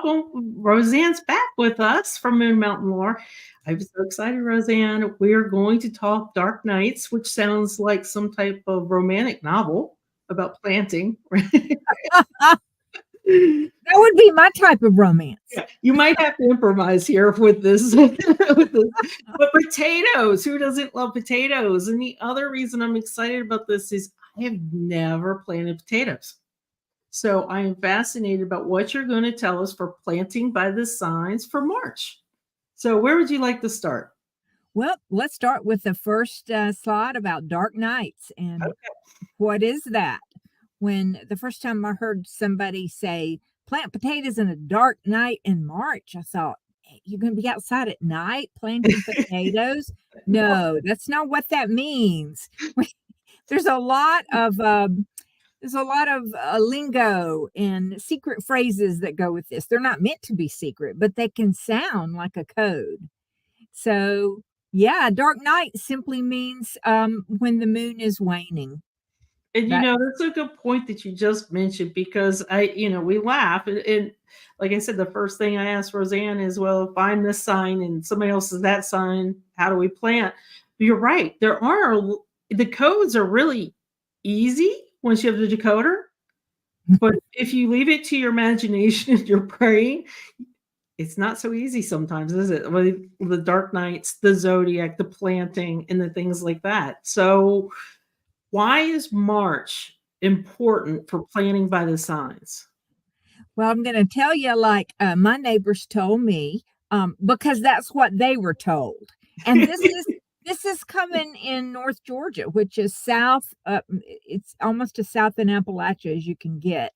welcome. Rosann's back with us from Moon Mountain Lore. I'm so excited, Rosann. We're going to talk Dark Nights, which sounds like some type of romantic novel about planting. That would be my type of romance. Yeah, you might have to improvise here with this. But potatoes, who doesn't love potatoes? And the other reason I'm excited about this is I have never planted potatoes. So I am fascinated about what you're going to tell us for planting by the signs for March. So where would you like to start? Well, let's start with the first slide about dark nights. And what is that? When the first time I heard somebody say, plant potatoes in a dark night in March, I thought, "Hey, you're going to be outside at night planting potatoes?" No, that's not what that means. There's a lot of lingo and secret phrases that go with this. They're not meant to be secret, but they can sound like a code. So, yeah, dark night simply means when the moon is waning. And that's a good point that you just mentioned because we laugh and like I said, the first thing I asked Rosann is, well, if I'm this sign and somebody else is that sign, how do we plant? But you're right. The codes are really easy once you have the decoder. But if you leave it to your imagination and your brain, it's not so easy sometimes, is it? With the dark nights, the zodiac, the planting, and the things like that. So why is March important for planting by the signs? Well, I'm going to tell you, like my neighbors told me, because that's what they were told. And this is coming in North Georgia, which is south. It's almost as south in Appalachia as you can get.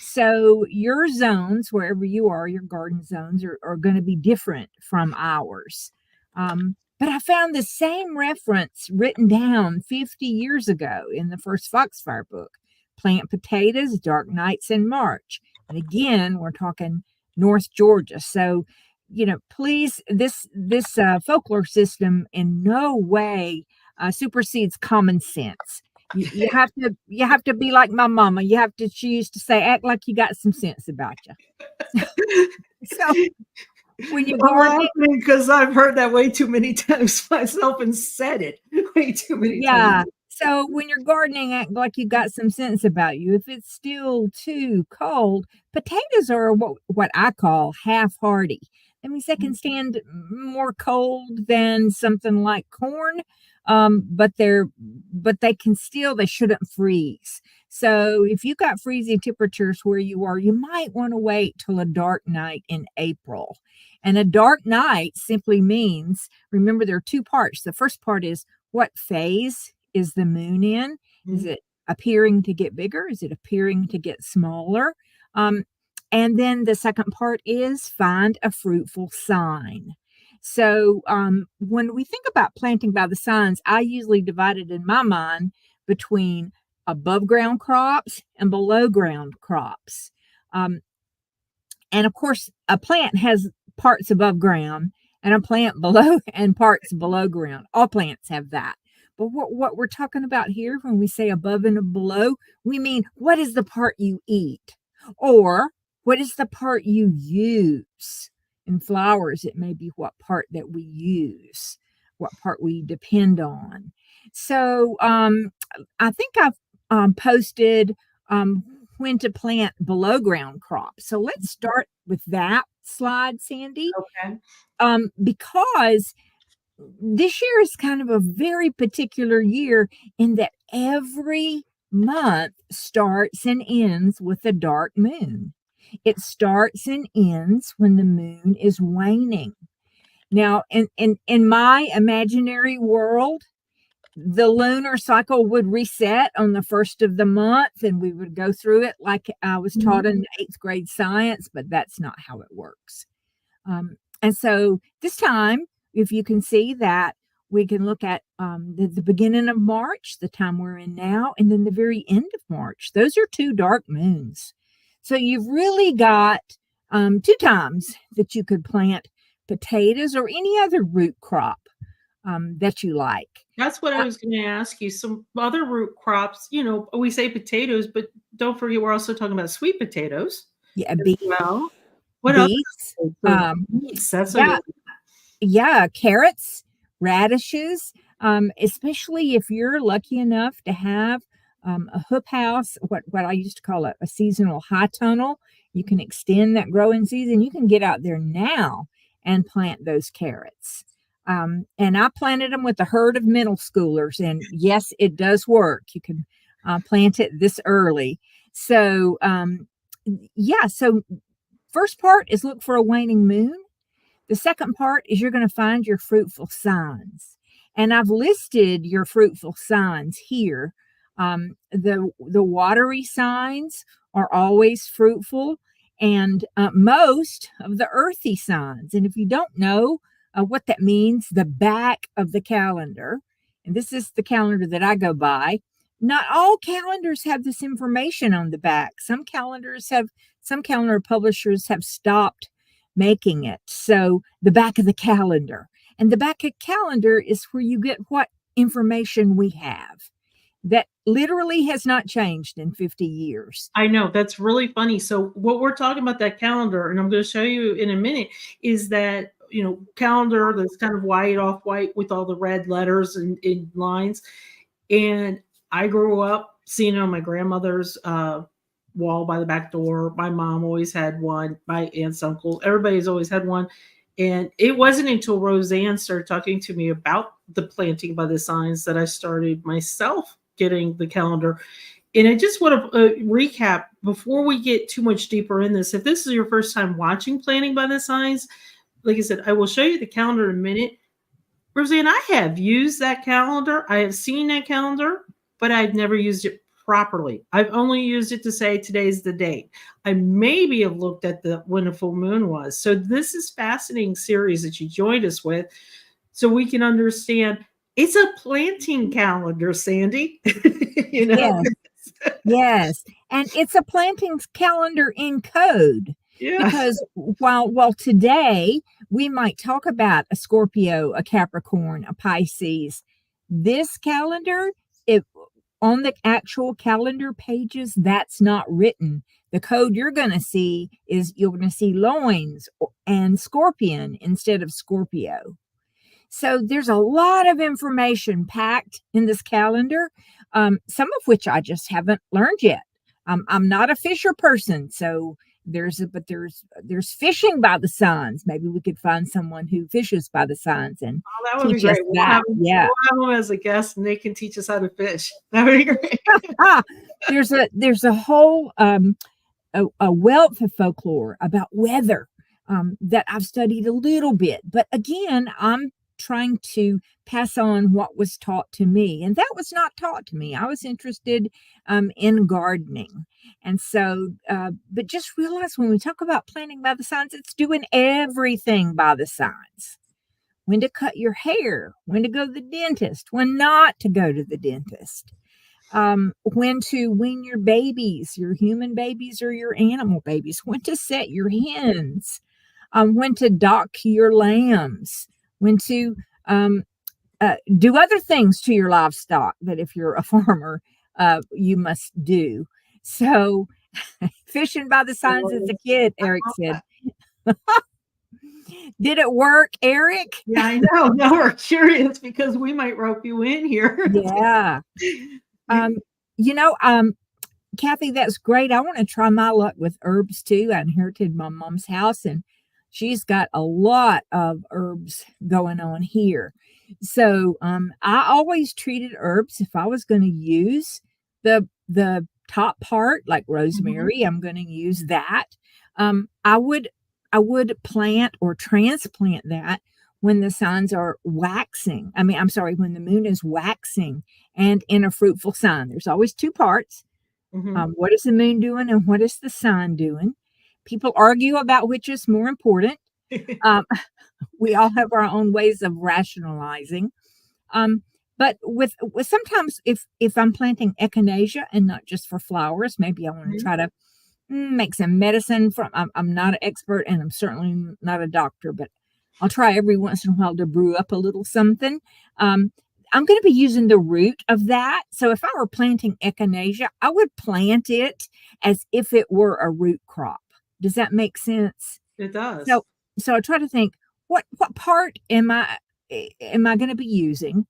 So your zones, wherever you are, your garden zones are going to be different from ours. But I found the same reference written down 50 years ago in the first Foxfire book, Plant Potatoes, Dark Nights in March. And again, we're talking North Georgia. So, please, this folklore system in no way supersedes common sense. You have to be like my mama. She used to say, act like you got some sense about you. So when you're gardening, because I've heard that way too many times myself and said it way too many times. So when you're gardening, act like you got some sense about you. If it's still too cold, potatoes are what I call half-hardy. That means they can stand more cold than something like corn, but they shouldn't freeze. So if you got freezing temperatures where you are, you might want to wait till a dark night in April. And a dark night simply means, remember, there are two parts. The first part is, what phase is the moon in? Is it appearing to get bigger? Is it appearing to get smaller? And then the second part is, find a fruitful sign. So when we think about planting by the signs, I usually divide it in my mind between above ground crops and below ground crops. And of course, a plant has parts above ground and a plant below and parts below ground. All plants have that. But what we're talking about here when we say above and below, we mean, what is the part you eat? Or what is the part you use? In flowers, it may be what part that we use, what part we depend on. So I think I've posted when to plant below ground crops. So let's start with that slide, Sandy. Okay. Because this year is kind of a very particular year in that every month starts and ends with a dark moon. It starts and ends when the moon is waning. Now, in my imaginary world, the lunar cycle would reset on the first of the month, and we would go through it like I was taught in 8th grade science, but that's not how it works. And so this time, if you can see that, we can look at the beginning of March, the time we're in now, and then the very end of March. Those are two dark moons. So you've really got 2 times that you could plant potatoes or any other root crop that you like. That's what I was going to ask you. Some other root crops, we say potatoes, but don't forget we're also talking about sweet potatoes. Yeah, as well. What else? beets, So beets, that's a yeah, good yeah, carrots, radishes, especially if you're lucky enough to have a hoop house, what I used to call a seasonal high tunnel. You can extend that growing season. You can get out there now and plant those carrots. And I planted them with a herd of middle schoolers, and yes, it does work. You can plant it this early. So, yeah. So, first part is look for a waning moon. The second part is you're going to find your fruitful signs. And I've listed your fruitful signs here. The watery signs are always fruitful, and most of the earthy signs. And if you don't know what that means, the back of the calendar, and this is the calendar that I go by. Not all calendars have this information on the back. Some calendar publishers have stopped making it. So the back of the calendar. And the back of calendar is where you get what information we have. That literally has not changed in 50 years. I know, that's really funny. So what we're talking about that calendar, and I'm going to show you in a minute, is that, calendar that's kind of white off white with all the red letters and in lines. And I grew up seeing it on my grandmother's wall by the back door. My mom always had one. My aunts, uncle, everybody's always had one. And it wasn't until Rosann started talking to me about the planting by the signs that I started myself getting the calendar. And I just want to recap before we get too much deeper in this. If this is your first time watching Planting by the Signs, like I said, I will show you the calendar in a minute. Rosann, I have used that calendar. I have seen that calendar, but I've never used it properly. I've only used it to say today's the date. I maybe have looked at when the full moon was. So this is fascinating series that you joined us with, so we can understand. It's a planting calendar, Sandy. Yes. Yes. And it's a planting calendar in code. Yeah. Because while today we might talk about a Scorpio, a Capricorn, a Pisces, this calendar, on the actual calendar pages, that's not written. The code you're going to see is you're going to see loins and scorpion instead of Scorpio. So there's a lot of information packed in this calendar, some of which I just haven't learned yet. I'm not a fisher person, so there's fishing by the signs. Maybe we could find someone who fishes by the signs and that would teach be great. us that. We'll have them as a guest, and they can teach us how to fish. That would be great. There's a whole a wealth of folklore about weather that I've studied a little bit, but again, I'm trying to pass on what was taught to me, and that was not taught to me. I was interested in gardening, and so but just realize when we talk about planting by the signs, it's doing everything by the signs. When to cut your hair, when to go to the dentist, when not to go to the dentist, when to wean your babies, your human babies or your animal babies, when to set your hens, when to dock your lambs, when to do other things to your livestock that if you're a farmer, you must do. So fishing by the signs as a kid, Eric said. Did it work, Eric? Yeah, I know. Now we're curious because we might rope you in here. Yeah. Kathy, that's great. I want to try my luck with herbs too. I inherited my mom's house and she's got a lot of herbs going on here. So I always treated herbs, if I was going to use the top part, like rosemary, I'm going to use that. I would plant or transplant that when the signs are waxing. When the moon is waxing and in a fruitful sign. There's always two parts. What is the moon doing and what is the sign doing? People argue about which is more important. We all have our own ways of rationalizing. But with sometimes if I'm planting echinacea and not just for flowers, maybe I want to try to make some medicine from. I'm not an expert and I'm certainly not a doctor, but I'll try every once in a while to brew up a little something. I'm going to be using the root of that. So if I were planting echinacea, I would plant it as if it were a root crop. Does that make sense? It does. So I try to think, what part am I going to be using?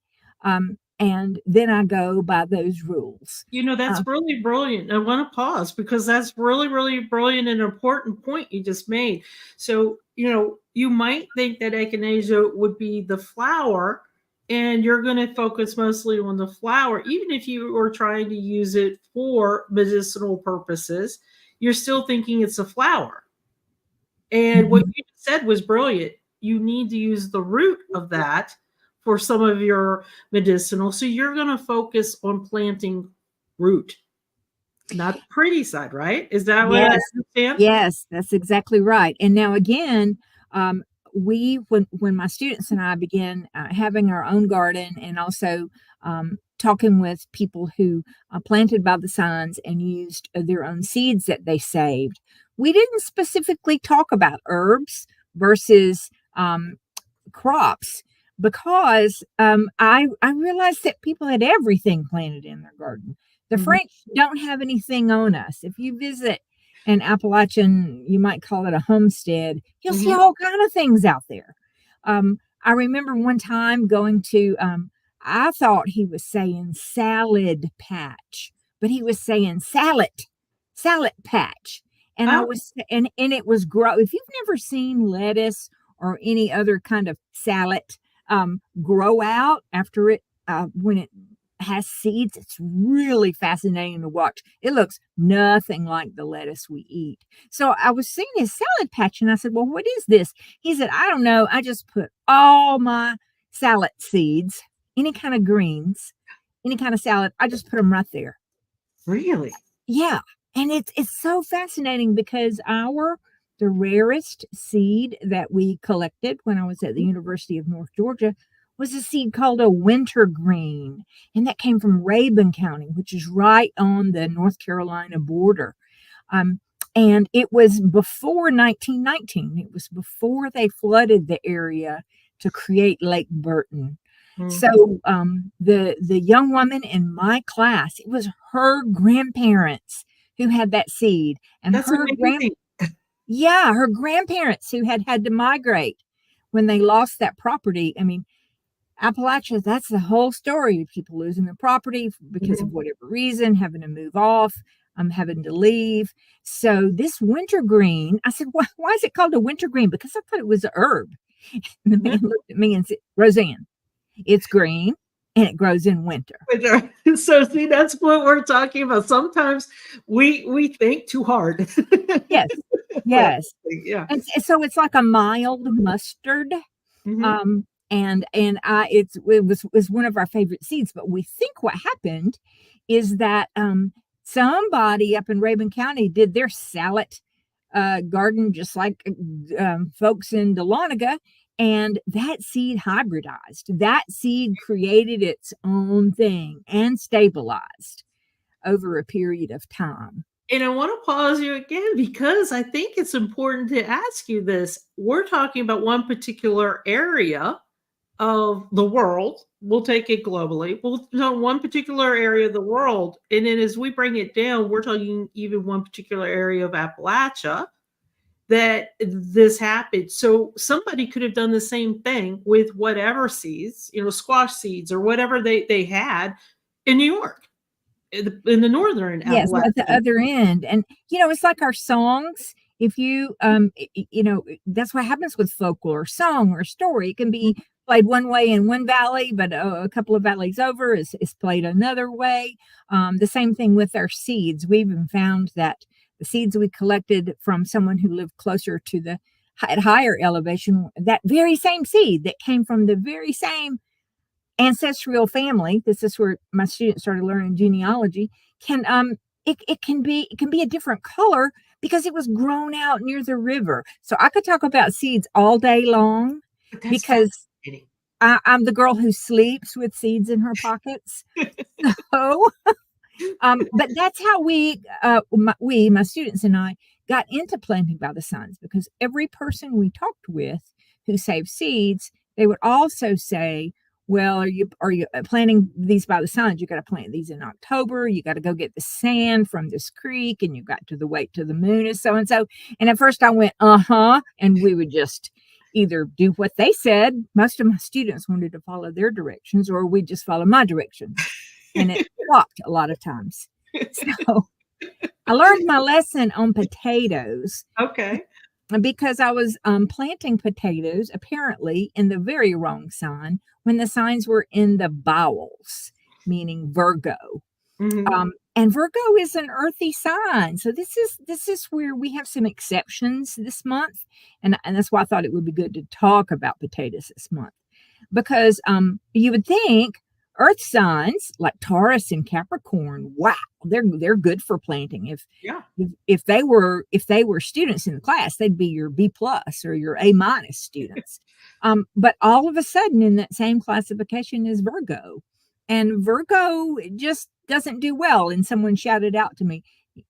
And then I go by those rules. That's really brilliant. I want to pause because that's really, really brilliant and important point you just made. So, you might think that echinacea would be the flower, and you're going to focus mostly on the flower. Even if you were trying to use it for medicinal purposes, you're still thinking it's a flower. And what you said was brilliant. You need to use the root of that for some of your medicinal. So you're going to focus on planting root, not the pretty side, right? Is that what I Yes, understand? yes, that's exactly right. And now again, when my students and I began having our own garden, and also talking with people who planted by the signs and used their own seeds that they saved, we didn't specifically talk about herbs versus crops, because I realized that people had everything planted in their garden. The Mhm. French don't have anything on us. If you visit an Appalachian, you might call it a homestead, you'll see Mhm. all kind of things out there. I remember one time going to, I thought he was saying salad patch, but he was saying salad patch. And I Oh, was, and it was grow. If you've never seen lettuce or any other kind of salad grow out after it, when it has seeds, it's really fascinating to watch. It looks nothing like the lettuce we eat. So I was seeing his salad patch, and I said, well, what is this? He said, I don't know. I just put all my salad seeds, any kind of greens, any kind of salad, I just put them right there. really? Yeah, and it's so fascinating because the rarest seed that we collected when I was at the University of North Georgia was a seed called a wintergreen, and that came from Rabun County, which is right on the North Carolina border. Um, and it was before 1919. It was before they flooded the area to create Lake Burton. Mhm. So the young woman in my class, it was her grandparents who had that seed, and That's amazing. her grandparents who had to migrate when they lost that property. I mean, Appalachia, that's the whole story of people losing their property because of Mhm. whatever reason, having to move off, having to leave. So this wintergreen, I said, why is it called a wintergreen? Because I thought it was a herb. And the man looked at me and said, Rosann, it's green and it grows in winter. So see, that's what we're talking about. Sometimes we think too hard. Yes, But yes. yeah. So it's like a mild mustard. Mhm. It was one of our favorite seeds. But we think what happened is that somebody up in Rabun County did their salad garden just like folks in Dahlonega, and that seed hybridized. That seed created its own thing and stabilized over a period of time. And I want to pause you again because I think it's important to ask you this. We're talking about one particular area of the world. We'll take it globally. We'll know one particular area of the world. And then as we bring it down, we're talking even one particular area of Appalachia that this happened. So somebody could have done the same thing with whatever seeds, squash seeds or whatever they had in New York, in the northern Yes, at the Appalachian. other end. And, it's like our songs. If you, that's what happens with folklore, song or story. It can be played one way in one valley, but a couple of valleys over is played another way. The same thing with our seeds. We even found that the seeds we collected from someone who lived closer to at higher elevation, that very same seed that came from the very same ancestral family, this is where my students started learning genealogy, can it can be a different color because it was grown out near the river. So I could talk about seeds all day long But that's because fascinating. I'm the girl who sleeps with seeds in her pockets. So but that's how my students and I got into planting by the signs, because every person we talked with who saved seeds, they would also say, Well, are you planting these by the signs? You got to plant these in October. You got to go get the sand from this creek, and you got to the wait till the moon is so and so. And at first I went, and we would just either do what they said. Most of my students wanted to follow their directions, or we just follow my directions. And it flopped a lot of times. So I learned my lesson on potatoes. Okay. Because I was planting potatoes apparently in the very wrong sign when the signs were in the bowels, meaning Virgo. Mm-hmm. And Virgo is an earthy sign. So this is where we have some exceptions this month. And that's why I thought it would be good to talk about potatoes this month. Because you would think earth signs like Taurus and Capricorn, wow, they're good for planting. If they were students in the class, they'd be your B plus or your A minus students. But all of a sudden in that same classification is Virgo. And Virgo just doesn't do well. And someone shouted out to me,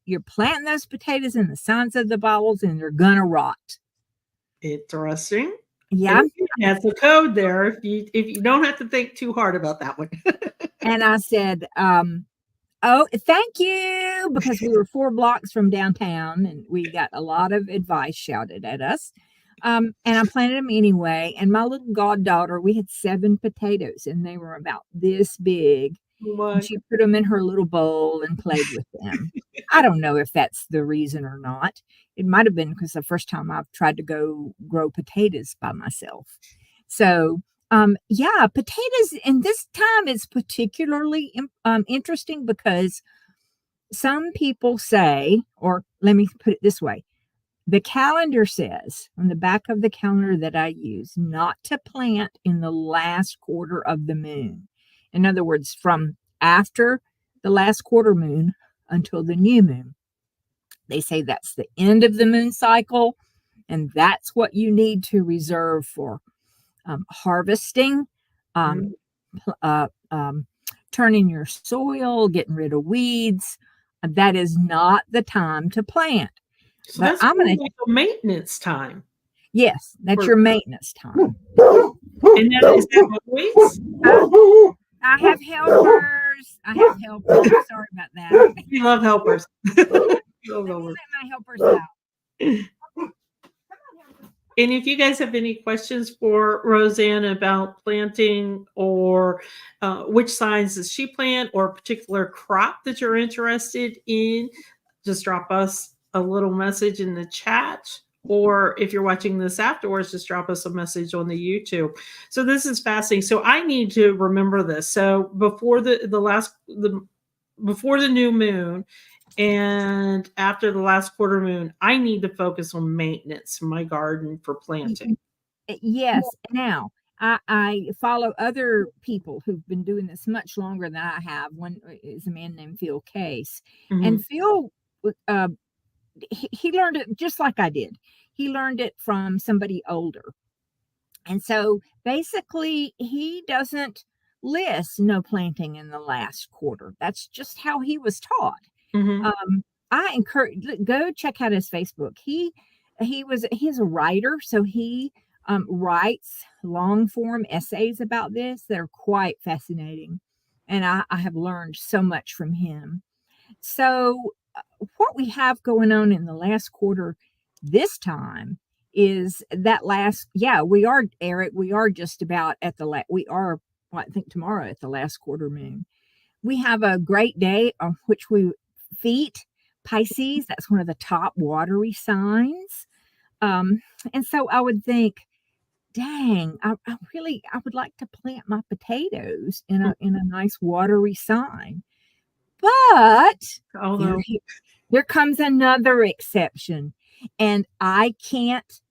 you're planting those potatoes in the signs of the bowels and they're gonna rot. Interesting. Yeah. That's a code there if you don't have to think too hard about that one. And I said, oh, thank you, because we were 4 blocks from downtown and we got a lot of advice shouted at us. And I planted them anyway. And my little goddaughter, we had 7 potatoes and they were about this big. And she put them in her little bowl and played with them. I don't know if that's the reason or not. It might have been because the first time I've tried to go grow potatoes by myself. So, yeah, potatoes. And this time it's particularly interesting because some people say, or let me put it this way. The calendar says on the back of the calendar that I use not to plant in the last quarter of the moon. In other words, from after the last quarter moon until the new moon. They say that's the end of the moon cycle, and that's what you need to reserve for harvesting, turning your soil, getting rid of weeds. That is not the time to plant. So that's like a maintenance time. Yes, that's your maintenance time. And is that always? I have helpers. Sorry about that. We love helpers. Let my helpers out. And if you guys have any questions for Rosann about planting or which signs does she plant or a particular crop that you're interested in, just drop us a little message in the chat. Or if you're watching this afterwards, just drop us a message on the YouTube. So this is fascinating. So I need to remember this. So before before the new moon and after the last quarter moon, I need to focus on maintenance in my garden for planting. Yes. Now, I follow other people who've been doing this much longer than I have. One is a man named 𝗡𝗶𝗴𝗵𝘁. And Phil, he learned it just like I did. He learned it from somebody older. And so basically he doesn't list no planting in the last quarter. That's just how he was taught. I encourage, go check out his Facebook. He's a writer, so he writes long form essays about this. They're quite fascinating. And I have learned so much from him. So what we have going on in the last quarter this time is that we are, Eric, we are just about at I think tomorrow at the last quarter moon. We have a great day on which we feet Pisces. That's one of the top watery signs. And so I would think, dang, I would like to plant my potatoes in a nice watery sign. But there comes another exception, and I can't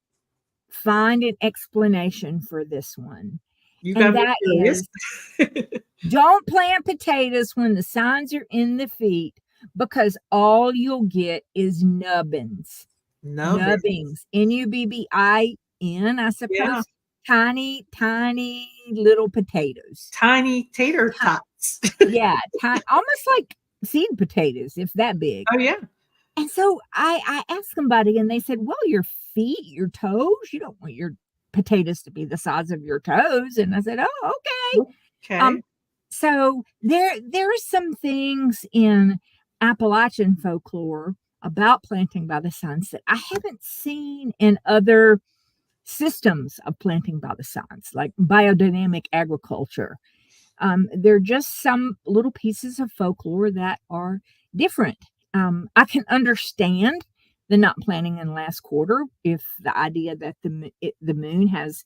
find an explanation for this one. And that is, don't plant potatoes when the signs are in the feet, because all you'll get is nubbins. Nubbins. Nubbin, I suppose. Yeah. Tiny little potatoes. Tiny tater tots. Yeah, almost like seed potatoes, if that big. Oh, yeah. And so I asked somebody and they said, well, your feet, your toes, you don't want your potatoes to be the size of your toes. And I said, oh, Okay. Okay. So there are some things in Appalachian folklore about planting by the signs that I haven't seen in other systems of planting by the signs, like biodynamic agriculture. They're just some little pieces of folklore that are different. I can understand the not planting in last quarter if the idea that the moon has,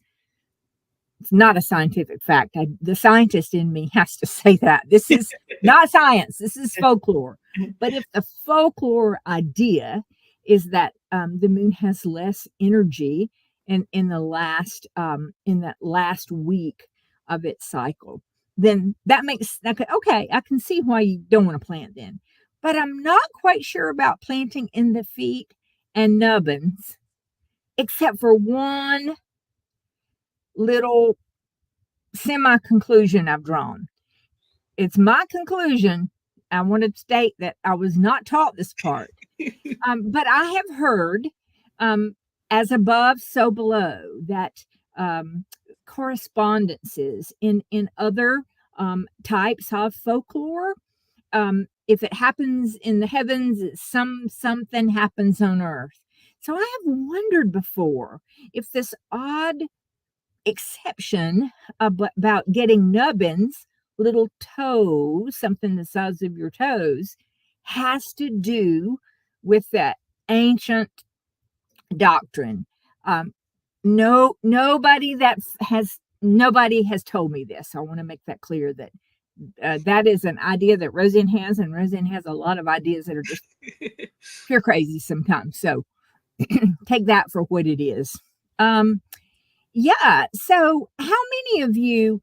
it's not a scientific fact. The scientist in me has to say that this is not science. This is folklore. But if the folklore idea is that the moon has less energy in that last week of its cycle, then that makes okay. I can see why you don't want to plant then. But I'm not quite sure about planting in the feet and nubbins, except for one little semi conclusion I've drawn. It's my conclusion. I want to state that I was not taught this part, but I have heard, as above, so below, that correspondences in other types of folklore. If it happens in the heavens, something happens on earth. So I have wondered before if this odd exception about getting nubbins, little toes, something the size of your toes, has to do with that ancient doctrine. Nobody has told me this. I want to make that clear that that is an idea that Rosann has, and Rosann has a lot of ideas that are just pure crazy sometimes. So take that for what it is. Yeah. So, how many of you,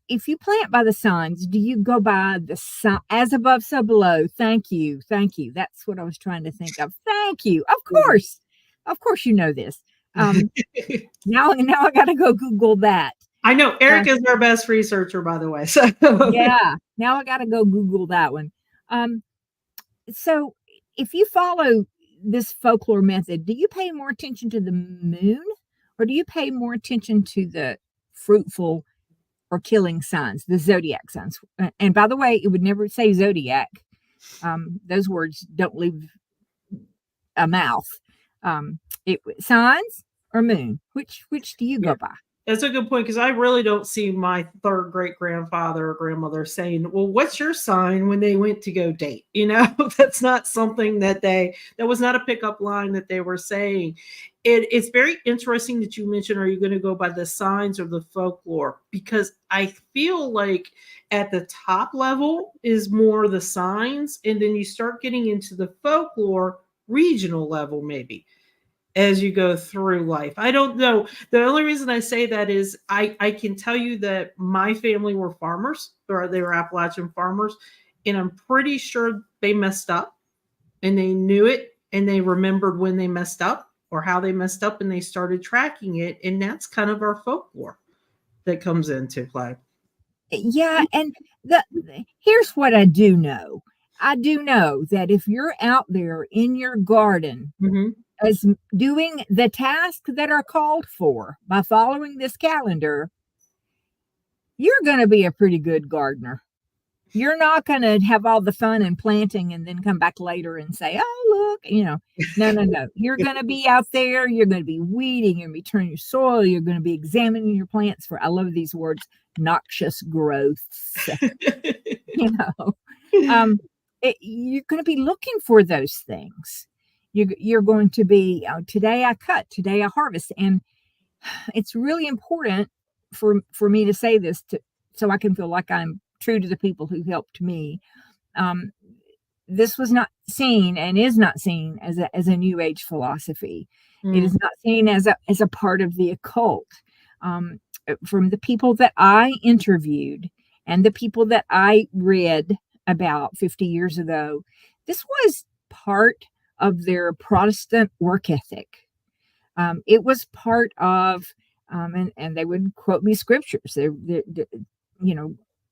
if you plant by the signs, do you go by the sign as above, so below? Thank you. Thank you. That's what I was trying to think of. Thank you. Of course, you know this. Now I got to go Google that. I know Eric is our best researcher, by the way. So yeah, now I got to go Google that one. So if you follow this folklore method, do you pay more attention to the moon, or do you pay more attention to the fruitful or killing signs, the zodiac signs? And by the way, it would never say zodiac. Those words don't leave a mouth. Signs or moon? Which do you go by? That's a good point, because I really don't see my third great grandfather or grandmother saying, "Well, what's your sign?" when they went to go date. That's not something that was not a pickup line that they were saying. It's very interesting that you mentioned, are you going to go by the signs or the folklore? Because I feel like at the top level is more the signs, and then you start getting into the folklore regional level, maybe, as you go through life. I don't know. The only reason I say that is I can tell you that my family were farmers, or they were Appalachian farmers, and I'm pretty sure they messed up and they knew it, and they remembered when they messed up or how they messed up, and they started tracking it. And that's kind of our folklore that comes into play. Yeah, and here's what I do know. I do know that if you're out there in your garden, Mm-hmm. as doing the tasks that are called for by following this calendar, you're going to be a pretty good gardener. You're not going to have all the fun and planting and then come back later and say, "Oh, look, no. You're going to be out there. You're going to be weeding. You're going to be turning your soil. You're going to be examining your plants for," I love these words, "noxious growths." You're going to be looking for those things. You're going to be, today I cut, today I harvest. And it's really important for me to say this so I can feel like I'm true to the people who helped me. This was not seen and is not seen as a new age philosophy. It is not seen as a part of the occult. From the people that I interviewed and the people that I read about 50 years ago, this was part of their Protestant work ethic. It was part of, and they would quote me scriptures. They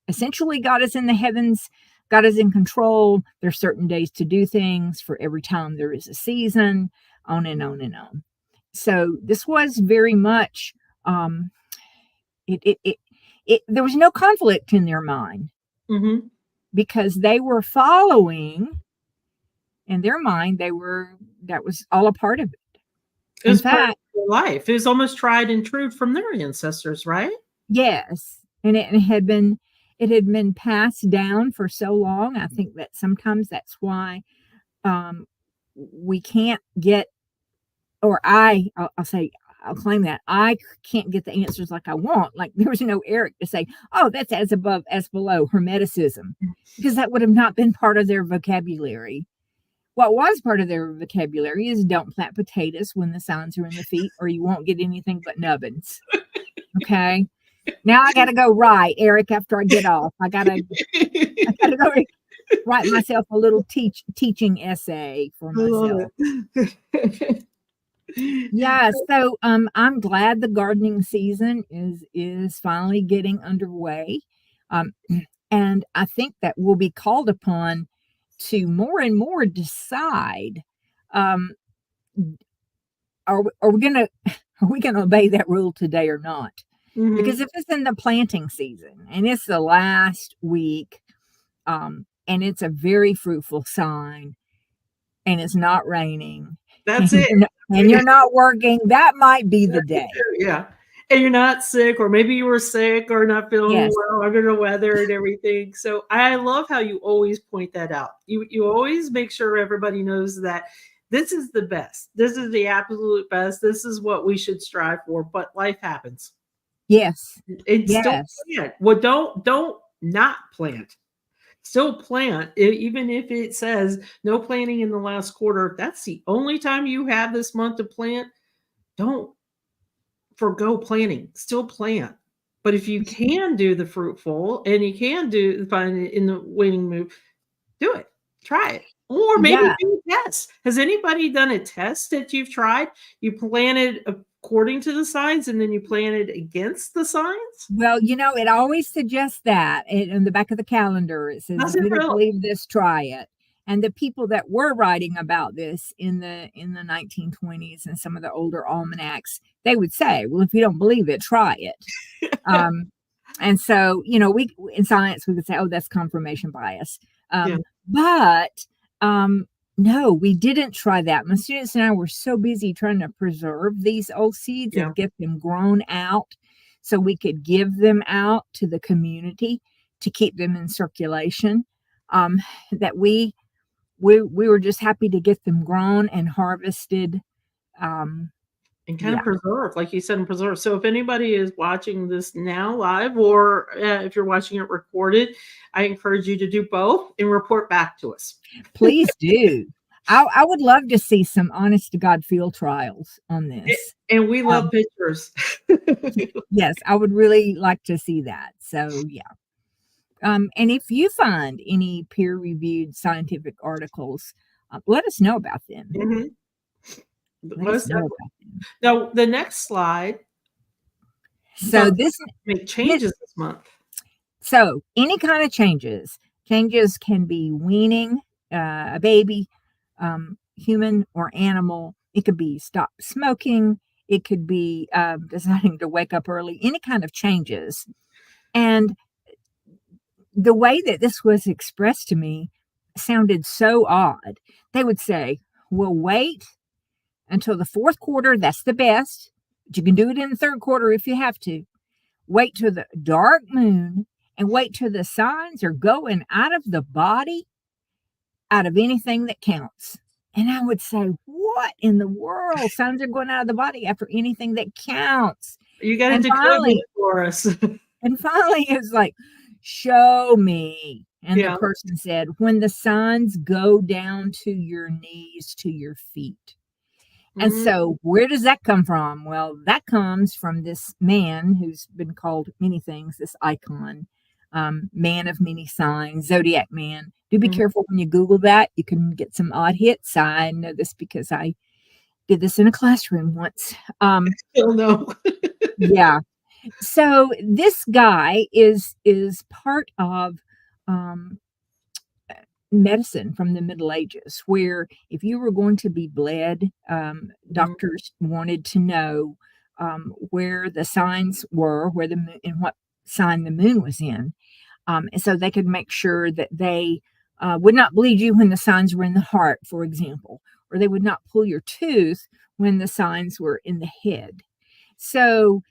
essentially, God is in the heavens, God is in control. There's certain days to do things. For every time there is a season, on and on and on. So this was very much, it there was no conflict in their mind Mhm. because they were following in their mind, that was all a part of it. It In was part of fact, their life. It was almost tried and true from their ancestors, right? yes, and it had been passed down for so long. I think that sometimes that's why um, we can't get, or I'll say, I'll claim that I can't get the answers like I want. Like there was no Eric to say, "Oh, that's as above, as below," Hermeticism, because that would have not been part of their vocabulary. What was part of their vocabulary is don't plant potatoes when the signs are in the feet, or you won't get anything but nubbins. Okay. Now I gotta go write, Eric, after I get off. I gotta go write myself a little teaching essay for I love myself. it. Yeah, so I'm glad the gardening season is finally getting underway. Um, and I think that we'll be called upon to more and more decide um, are we gonna are we gonna obey that rule today or not? Because Mhm. if it's in the planting season and it's the last week, and it's a very fruitful sign, and it's not raining, That's it. and you're not working, that might be the day. Yeah. And you're not sick, or maybe you were sick or not feeling Yes, well under the weather and everything. So I love how you always point that out. You always make sure everybody knows that this is the best. This is the absolute best. This is what we should strive for. But life happens. yes, And still yes. plant. Well, don't not plant. Still plant, even if it says no planting in the last quarter. If that's the only time you have this month to plant, don't forgo planting. Still plant. But if you can do the fruitful and you can find it in the waiting move, do it. Try it. Or maybe Yeah. do a test. Has anybody done a test that you've tried? You planted according to the signs and then you planted against the signs? Well, it always suggests that in the back of the calendar. It says, Does if it you don't really? believe this, try it. And the people that were writing about this in the 1920s and some of the older almanacs, they would say, well, if you don't believe it, try it. Um, and so, we in science we could say, oh, that's confirmation bias. Yeah. But no, we didn't try that. My students and I were so busy trying to preserve these old seeds Yeah. and get them grown out so we could give them out to the community to keep them in circulation. That we were just happy to get them grown and harvested. Um, And kind of yeah, preserve, like you said, and preserve. So if anybody is watching this now live, or if you're watching it recorded, I encourage you to do both and report back to us. please do. I would love to see some honest to God field trials on this. And we love Um, pictures. yes, I would really like to see that. So yeah. And if you find any peer-reviewed scientific articles, let us know about them. Mhm. Let us Most know definitely. about them. Now, the next slide So talks this, about make this changes this month. so any kind of changes. Changes can be weaning a baby, human or animal. It could be stop smoking. It could be deciding to wake up early. Any kind of changes. And the way that this was expressed to me sounded so odd. They would say, "We'll wait until the fourth quarter. That's the best. But you can do it in the third quarter if you have to. Wait till the dark moon and wait till the signs are going out of the body, out of anything that counts." And I would say, what in the world? Signs are going out of the body after anything that counts. You gotta And decode finally, it for us. it's like, show me. And the Yeah. person said, when the signs go down to your knees, to your feet. And Mhm. so, where does that come from? Well, that comes from this man who's been called many things, this icon, man of many signs, zodiac man. Do be Mhm. careful when you Google that. You can get some odd hits. I know this because I did this in a classroom once. Still no. Yeah. So this guy is part of um, medicine from the Middle Ages, where if you were going to be bled, Mhm. doctors wanted to know where the signs were, where the in what sign the moon was in. And so they could make sure that they would not bleed you when the signs were in the heart, for example, or they would not pull your tooth when the signs were in the head. So,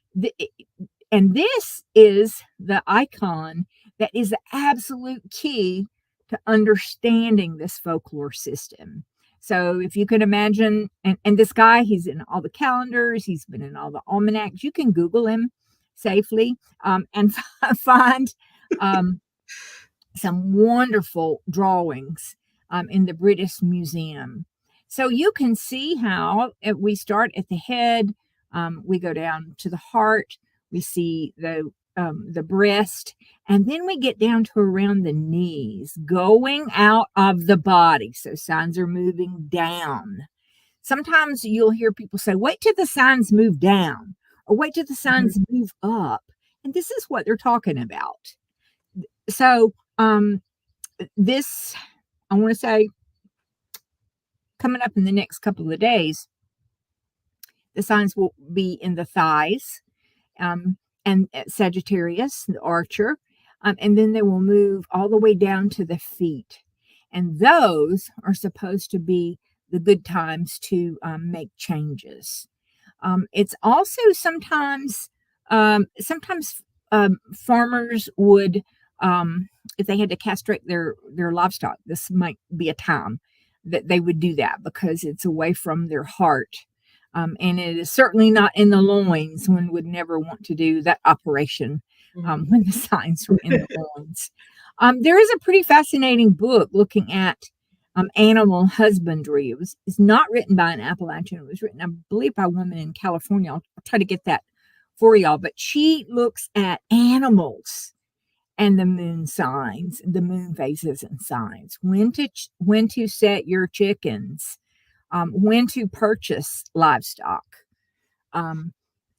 and this is the icon that is the absolute key to understanding this folklore system. So if you can imagine, and this guy, he's in all the calendars, he's been in all the almanacs. You can Google him safely and find some wonderful drawings in the British Museum. So you can see how we start at the head, we go down to the heart, we see the breast, and then we get down to around the knees, going out of the body. So signs are moving down. Sometimes you'll hear people say, wait till the signs move down, or wait till the signs move up. And this is what they're talking about. So this, I want to say, coming up in the next couple of days, the signs will be in the thighs, and Sagittarius, the archer, and then they will move all the way down to the feet. And those are supposed to be the good times to make changes. It's also sometimes farmers would, if they had to castrate their livestock, this might be a time that they would do that because it's away from their heart. And it is certainly not in the loins. One would never want to do that operation when the signs were in the loins. There is a pretty fascinating book looking at animal husbandry. It's not written by an Appalachian. It was written, I believe, by a woman in California. I'll try to get that for y'all. But she looks at animals and the moon signs, the moon phases and signs, when to set your chickens, when to purchase livestock.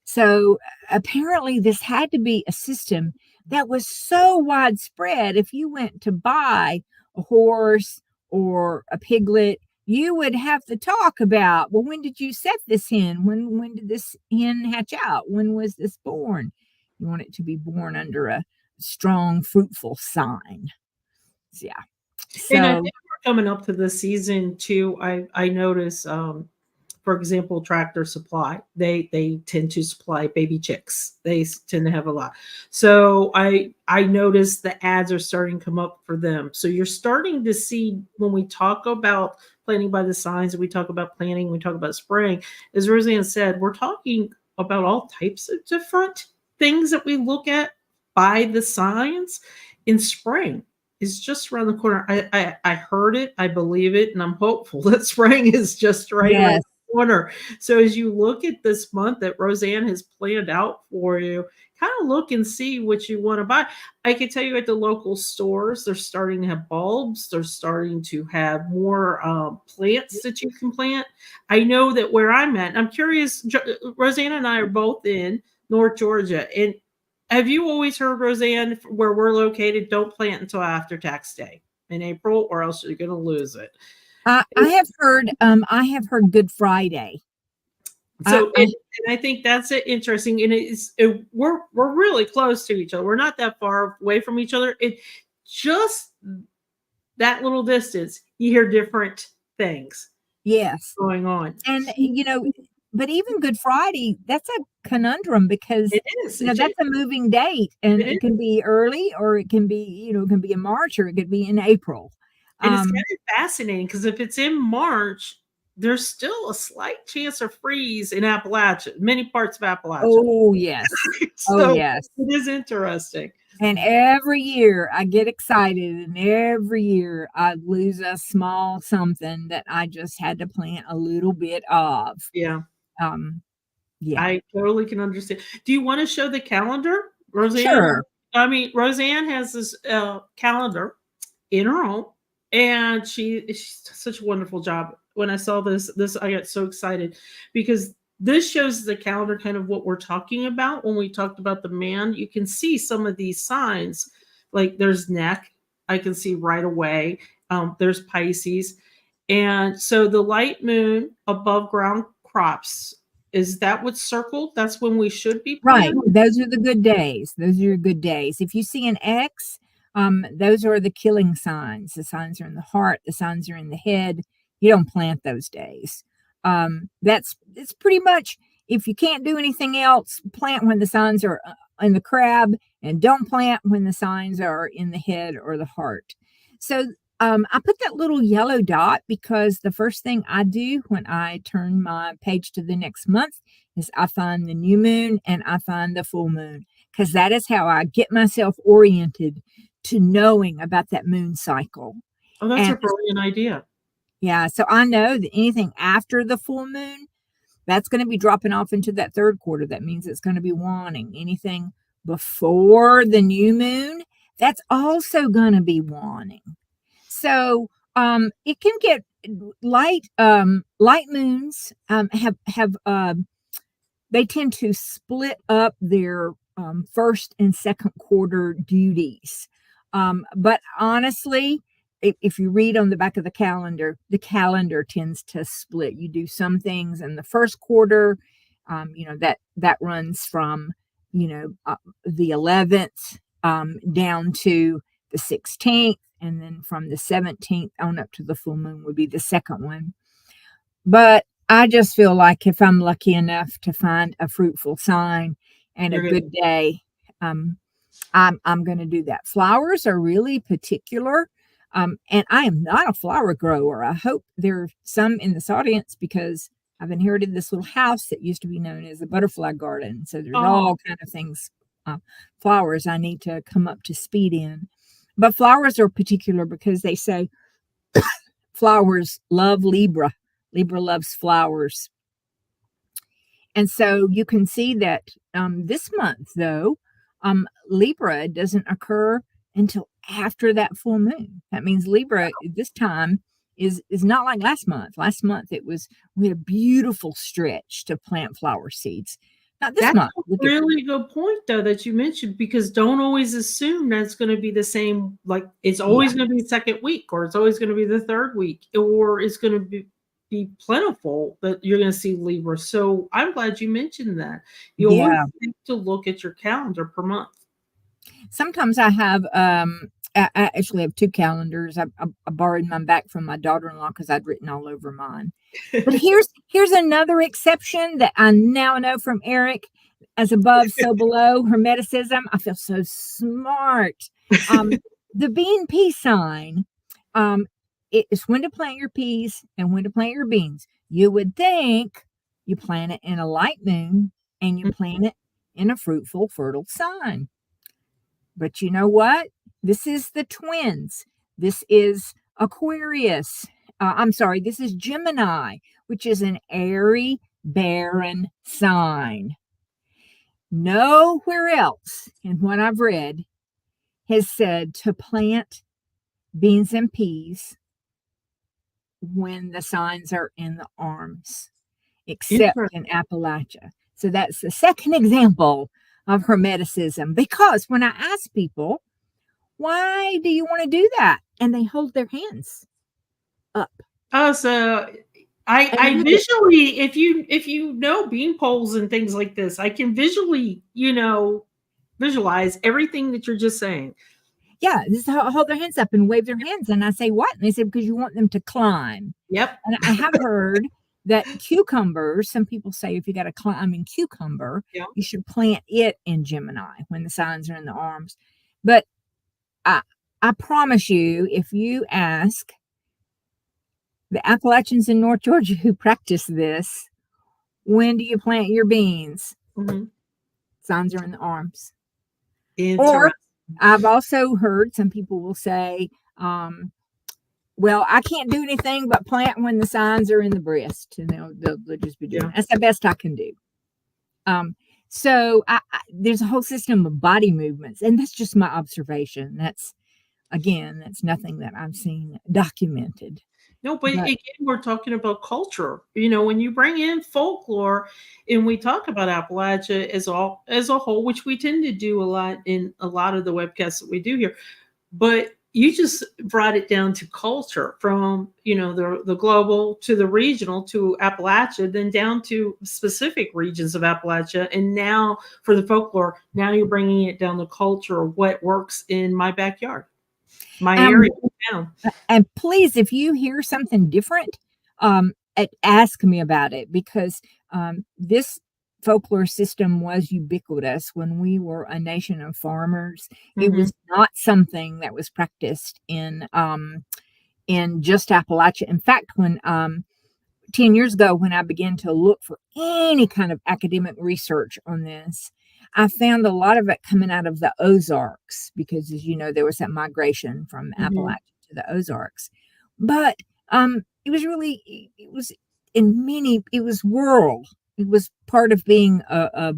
So apparently this had to be a system that was so widespread. If you went to buy a horse or a piglet, you would have to talk about, well, when did you set this hen? When did this hen hatch out? When was this born? You want it to be born under a strong, fruitful sign. Yeah. So, and I think we're coming up to the season too. I notice, for example, Tractor Supply. They tend to supply baby chicks. They tend to have a lot. So I notice the ads are starting to come up for them. So you're starting to see when we talk about planting by the signs, we talk about planting, we talk about spraying. As Rosann said, we're talking about all types of different things that we look at by the signs in spring. Is just around the corner. I heard it, I believe it, and I'm hopeful that spring is just right around yes. the corner. So as you look at this month that Rosann has planned out for you, kind of look and see what you want to buy. I can tell you at the local stores, they're starting to have bulbs. They're starting to have more plants that you can plant. I know that where I'm at, I'm curious, Rosann and I are both in North Georgia, and have you always heard, Rosann, where we're located, don't plant until after tax day in April, or else you're going to lose it? I have heard Good Friday. So, and I think that's interesting, and we're really close to each other. We're not that far away from each other. It just that little distance, you hear different things. Yes, going on, and but even Good Friday, that's a conundrum because it is. that's a moving date, and it can be early, or it can be it can be in March, or it could be in April. And it's kind of fascinating because if it's in March, there's still a slight chance of freeze in Appalachia, many parts of Appalachia. Oh yes, so yes, it is interesting. And every year I get excited, and every year I lose a small something that I just had to plant a little bit of. Yeah. Yeah. I totally can understand. Do you want to show the calendar, Rosann? Sure. I mean, Rosann has this calendar in her home, and she does such a wonderful job. When I saw this I got so excited because this shows the calendar, kind of what we're talking about when we talked about the man. You can see some of these signs, like there's neck. I can see right away. There's Pisces. And so the light moon above ground crops Is that what's circled? That's when we should be Right. planting? Those are the good days. Those are your good days. If you see an X, those are the killing signs. The signs are in the heart, the signs are in the head. You don't plant those days. It's pretty much, if you can't do anything else, plant when the signs are in the crab, and don't plant when the signs are in the head or the heart. So I put that little yellow dot because the first thing I do when I turn my page to the next month is I find the new moon and I find the full moon, because that is how I get myself oriented to knowing about that moon cycle. Oh, that's a And brilliant idea. yeah, so I know that anything after the full moon, that's going to be dropping off into that third quarter. That means it's going to be waning. Anything before the new moon, that's also going to be waning. So it can get light moons have they tend to split up their first and second quarter duties. But honestly, if you read on the back of the calendar tends to split. You do some things in the first quarter, that runs from the 11th down to the 16th, and then from the 17th on up to the full moon would be the second one. But I just feel like if I'm lucky enough to find a fruitful sign and a good day, I'm going to do that. Flowers are really particular, and I am not a flower grower. I hope there are some in this audience, because I've inherited this little house that used to be known as a butterfly garden. So there's all kind of things, flowers I need to come up to speed in. But flowers are particular because they say flowers love Libra. Libra loves flowers. And so you can see that this month, though, Libra doesn't occur until after that full moon. That means Libra this time is not like last month. Last month we had a beautiful stretch to plant flower seeds. Not this month. That's a really good point, though, that you mentioned, because don't always assume that it's going to be the same. Like it's always going to be the second week, or it's always going to be the third week, or it's going to be plentiful that you're going to see Libra. So I'm glad you mentioned that. You always have to look at your calendar per month. Sometimes I have I actually have two calendars. I borrowed mine back from my daughter-in-law because I'd written all over mine. But here's another exception that I now know from Eric: as above, so below. Hermeticism. I feel so smart. The bean and pea sign. It is when to plant your peas and when to plant your beans. You would think you plant it in a light moon and you plant it in a fruitful, fertile sign. But you know what? This is the twins. This is Aquarius. This is Gemini, which is an airy, barren sign. Nowhere else in what I've read has said to plant beans and peas when the signs are in the arms, except in Appalachia. So that's the second example of Hermeticism, because when I ask people, why do you want to do that? And they hold their hands up. Oh, so I visually, if you know bean poles and things like this, I can visually, visualize everything that you're just saying. Yeah, just hold their hands up and wave their hands. And I say, what? And they said, because you want them to climb. Yep. And I have heard that cucumbers, some people say if you got a climbing cucumber, you should plant it in Gemini when the signs are in the arms. But I promise you, if you ask the Appalachians in North Georgia who practice this, when do you plant your beans? Signs are in the arms. Or I've also heard some people will say, well, I can't do anything but plant when the signs are in the breast. And they'll just be doing that's the best I can do. So there's a whole system of body movements, and that's just my observation. That's nothing that I've seen documented. No, but again, we're talking about culture. When you bring in folklore and we talk about Appalachia as a whole, which we tend to do a lot in a lot of the webcasts that we do here. But you just brought it down to culture from, the global to the regional to Appalachia, then down to specific regions of Appalachia. And now for the folklore, now you're bringing it down to culture, what works in my backyard, my area, town. And please, if you hear something different, ask me about it, because this folklore system was ubiquitous when we were a nation of farmers. It was not something that was practiced in just Appalachia. In fact, when 10 years ago, when I began to look for any kind of academic research on this, I found a lot of it coming out of the Ozarks, because, as you know, there was that migration from Appalachia to the Ozarks. But it was rural. It was part of being a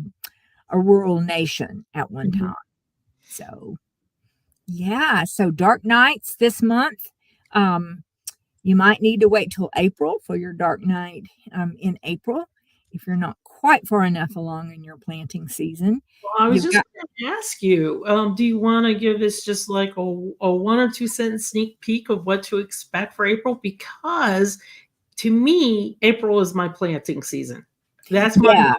rural nation at one time. So, yeah. So dark nights this month. You might need to wait till April for your dark night in April, if you're not quite far enough along in your planting season. Well, I was just going to ask you, do you want to give us just like a 1 or 2 sentence sneak peek of what to expect for April? Because to me, April is my planting season. That's my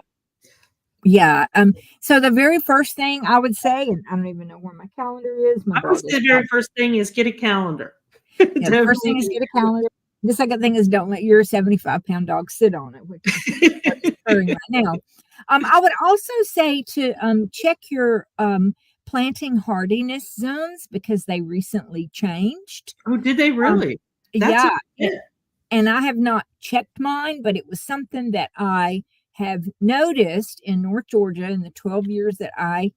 So the very first thing I would say, and I don't even know where my calendar is. I would say the very first thing is get a calendar. The first thing is get a calendar. The second thing is don't let your 75-pound dog sit on it, which is occurring right now. I would also say to check your planting hardiness zones, because they recently changed. Oh, did they really? And I have not checked mine, but it was something that I have noticed in North Georgia in the 12 years that I,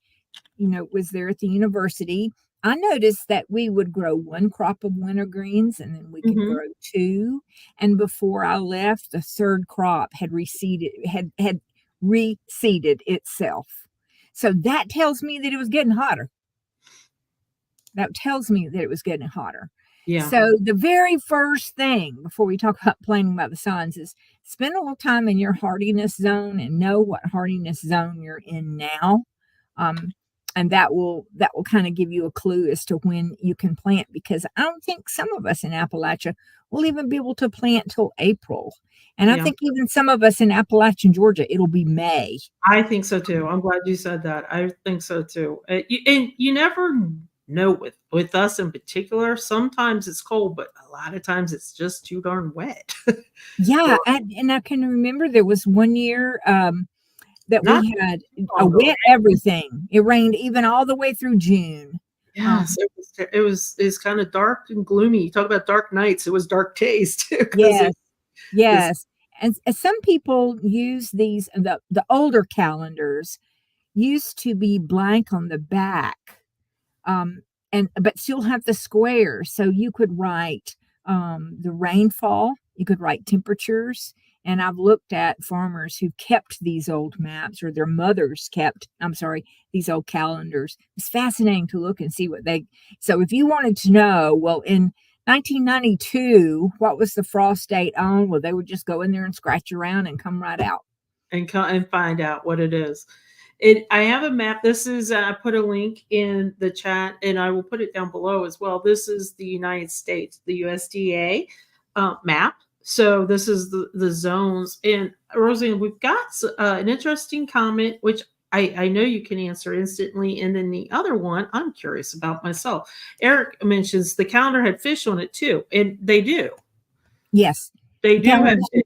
was there at the university. I noticed that we would grow 1 crop of wintergreens, and then we could grow 2. And before I left, the 3rd crop had reseeded itself. So that tells me that it was getting hotter. Yeah. So the very first thing before we talk about planting by the signs is spend a little time in your hardiness zone and know what hardiness zone you're in now. And that will kind of give you a clue as to when you can plant, because I don't think some of us in Appalachia will even be able to plant till April. And I think even some of us in Appalachian Georgia, it'll be May. I think so too. I'm glad you said that. I think so too. And you never know with us in particular. Sometimes it's cold, but a lot of times it's just too darn wet. And I can remember there was one year that we had a wet everything. It rained even all the way through June. Yes, it's kind of dark and gloomy. You talk about dark nights. It was dark days too. Yes. And some people use these, the older calendars used to be blank on the back, but still have the squares. So you could write the rainfall, you could write temperatures. And I've looked at farmers who kept these old maps, or their mothers kept, these old calendars. It's fascinating to look and see so if you wanted to know, well, in 1992, what was the frost date on? Well, they would just go in there and scratch around and come right out. And find out what it is. I have a map. This is, I put a link in the chat, and I will put it down below as well. This is the United States, the USDA map. So this is the zones. And Rosann, we've got an interesting comment, which I know you can answer instantly. And then the other one I'm curious about myself. Eric mentions the calendar had fish on it too. And they do. Yes. They do have fish.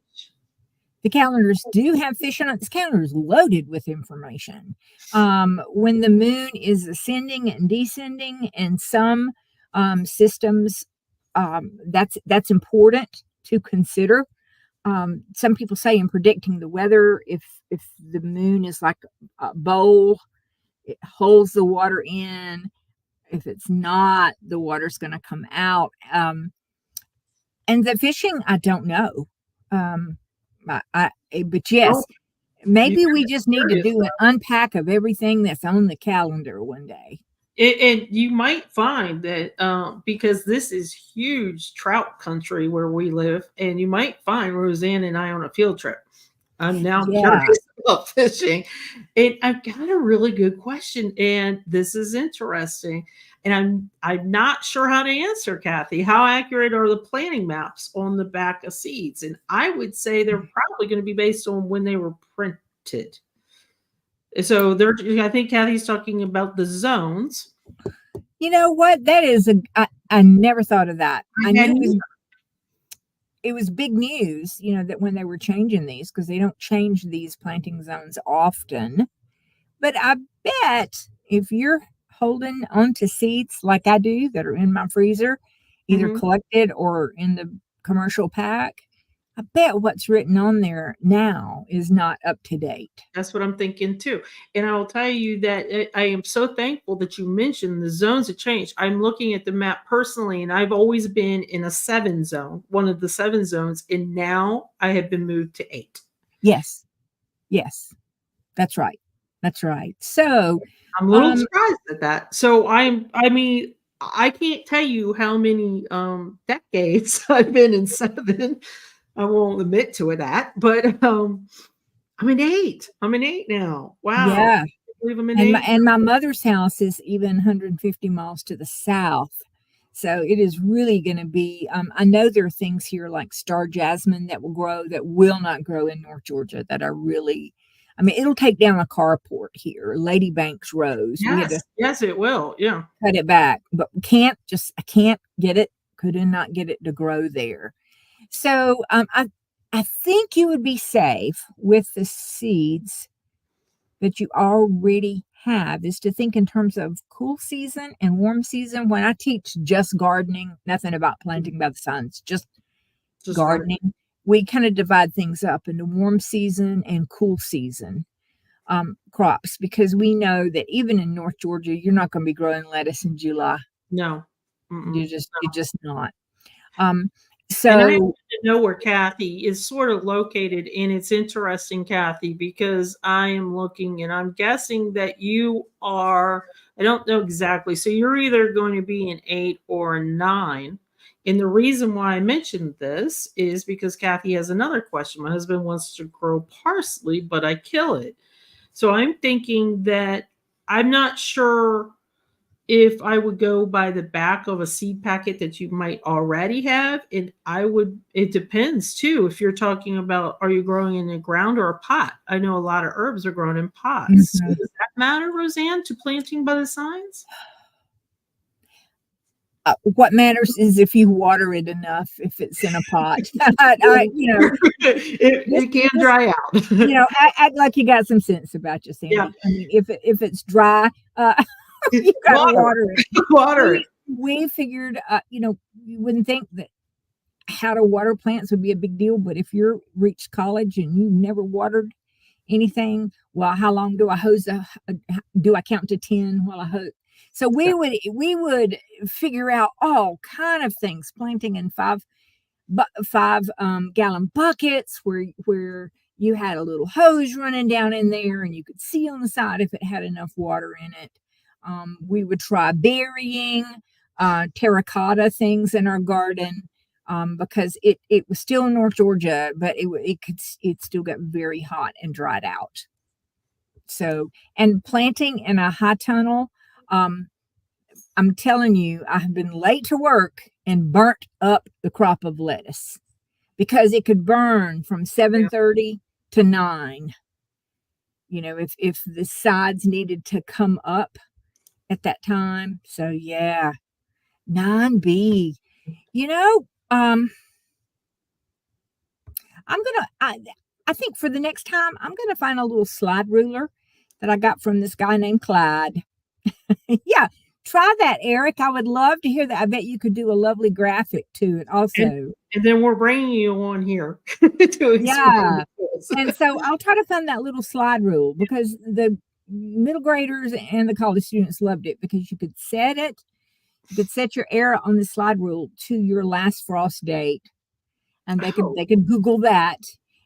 The calendars do have fish on it. This calendar is loaded with information. When the moon is ascending and descending in some systems, that's important to consider. Some people say in predicting the weather, if the moon is like a bowl, it holds the water in. If it's not, the water's going to come out. And the fishing, I don't know. But yes, maybe we just need to do an unpack of everything that's on the calendar one day. And you might find that because this is huge trout country where we live, and you might find Rosann and I on a field trip. I'm now Yeah. curious about fishing. And I've got a really good question, and this is interesting. And I'm not sure how to answer, Kathy. How accurate are the planting maps on the back of seeds? And I would say they're probably going to be based on when they were printed. So they're I think Kathy's talking about the zones. You know what? That is I never thought of that. I I knew hadn't either. it was big news, that when they were changing these, because they don't change these planting zones often. But I bet if you're holding onto seeds like I do that are in my freezer, either Mhm. collected or in the commercial pack, I bet what's written on there now is not up to date. That's what I'm thinking too. And I'll tell you that I am so thankful that you mentioned the zones have changed. I'm looking at the map personally, and I've always been in a 7 zone, one of the 7 zones, and now I have been moved to 8. Yes. Yes. That's right. That's right. So, I'm a little um, surprised at that. So I mean, I can't tell you how many decades I've been in 7. I won't admit to it that, but I'm in 8. I'm in 8 now. Wow. yeah. I believe I'm in And my 8. and my mother's house is even 150 miles to the south. So it is really going to be I know there are things here like star jasmine that will grow that will not grow in North Georgia that are really I mean it'll take down a carport here. Lady Banks rose. We had to Yes. Yes, it will. Yeah. cut it back, but I can't get it could not get it to grow there. So I think you would be safe with the seeds that you already have is to think in terms of cool season and warm season. When I teach just gardening, nothing about planting by the signs, just Just right. gardening, we kind of divide things up into warm season and cool season crops because we know that even in North Georgia, you're not going to be growing lettuce in July. No. Mm-mm. You're just not. Um, And I happen so to know where Kathy is sort of located, and it's interesting, Kathy, because I am looking and I'm guessing that you are, I don't know exactly. So you're either going to be an 8 or a 9. And the reason why I mentioned this is because Kathy has another question. My husband wants to grow parsley, but I kill it. So I'm thinking that I'm not sure if I would go by the back of a seed packet that you might already have, and I would it depends too if you're talking about are you growing in the ground or a pot? I know a lot of herbs are grown in pots. So mhm. does that matter, Rosann, to planting by the signs? What matters is if you water it enough, if it's in a pot. Well, it This it can this dry out. act like you got some sense about you, Yeah. Sandy. I mean, if it's dry, you gotta Water. water it. Water it. We figured, you wouldn't think that how to water plants would be a big deal, but if you're reached college and you never watered anything, well, how long do I do I count to 10 while I hose? So Yeah. we would figure out all kind of things, planting in 5 gallon buckets where you had a little hose running down in there and you could see on the side if it had enough water in it. We would try burying terracotta things in our garden because it was still in North Georgia, but it still got very hot and dried out. So and planting in a high tunnel, um, I'm telling you, I have been late to work and burnt up the crop of lettuce because it could burn from Yeah. 7:30 to 9. If the sides needed to come up at that time. So yeah, 9B. You know, um, I think for the next time, I'm gonna find a little slide ruler that I got from this guy named Clyde. Yeah, try that, Eric. I would love to hear that. I bet you could do a lovely graphic to it And also. and then we're bringing you on here to explain Yeah. this. And so I'll try to find that little slide rule because the middle graders and the college students loved it because you could set your error on the slide rule to your last frost date and Oh. they could Google that.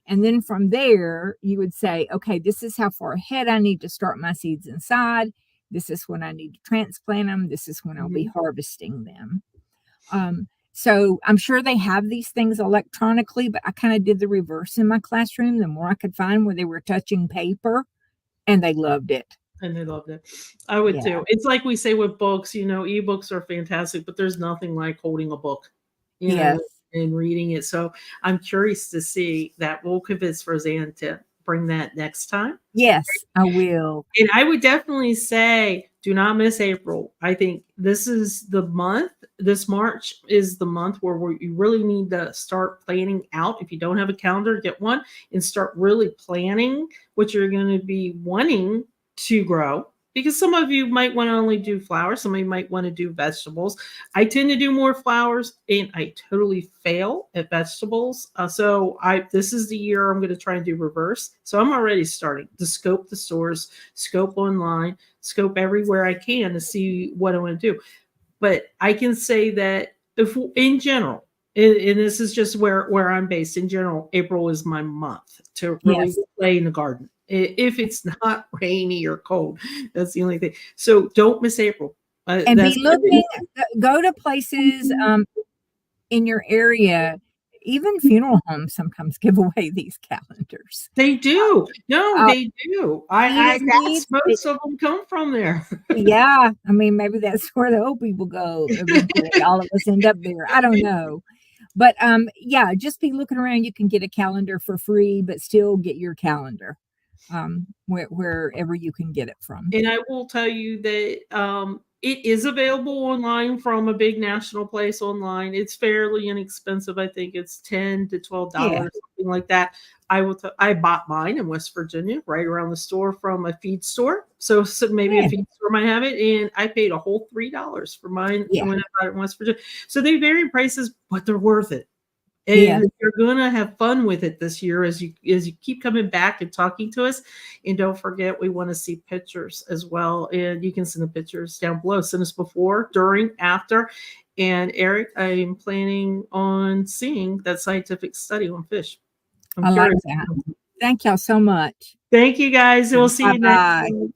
And then from there, you would say, okay, this is how far ahead I need to start my seeds inside. This is when I need to transplant them. This is when I'll be Mhm. harvesting them. Um, So I'm sure they have these things electronically, but I kind of did the reverse in my classroom. The more I could find where they were touching paper, and they loved it. And they loved it. I would Yeah. too. It's like we say with books, ebooks are fantastic, but there's nothing like holding a book, Yes. and reading it. So I'm curious to see that. We'll convince Rosann to bring that next time. Yes, I will. And I would definitely say, do not miss April. I think this is the month. This March is the month where you really need to start planning out. If you don't have a calendar, get one and start really planning what you're going to be wanting to grow. Because some of you might want to only do flowers, some of you might want to do vegetables. I tend to do more flowers, and I totally fail at vegetables. This is the year I'm going to try and do reverse. So I'm already starting to scope the stores, scope online, scope everywhere I can to see what I want to do. But I can say that if in general, and this is just where I'm based, in general, April is my month to really Yes. play in the garden. If it's not rainy or cold, that's the only thing. So don't miss April. And be looking, go to places in your area. Even funeral homes sometimes give away these calendars. They do. No, they do. That's most of them come from there. Yeah. I mean, maybe that's where the old people go eventually. All of us end up there. I don't know. But yeah, just be looking around. You can get a calendar for free, but still get your calendar wherever you can get it from. And I will tell you that it is available online from a big national place online. It's fairly inexpensive. I think it's $10 to $12, something like that. I bought mine in West Virginia, right around the store from a feed store. So maybe a feed store might have it, and I paid a whole $3 for mine when I bought it in West Virginia. So they vary in prices, but they're worth it. And you're gonna have fun with it this year as you keep coming back and talking to us. And don't forget, we want to see pictures as well. And you can send the pictures down below. Send us before, during, after. And Eric, I'm planning on seeing that scientific study on fish. I like that. Thank y'all so much. Thank you guys. We'll see you next time.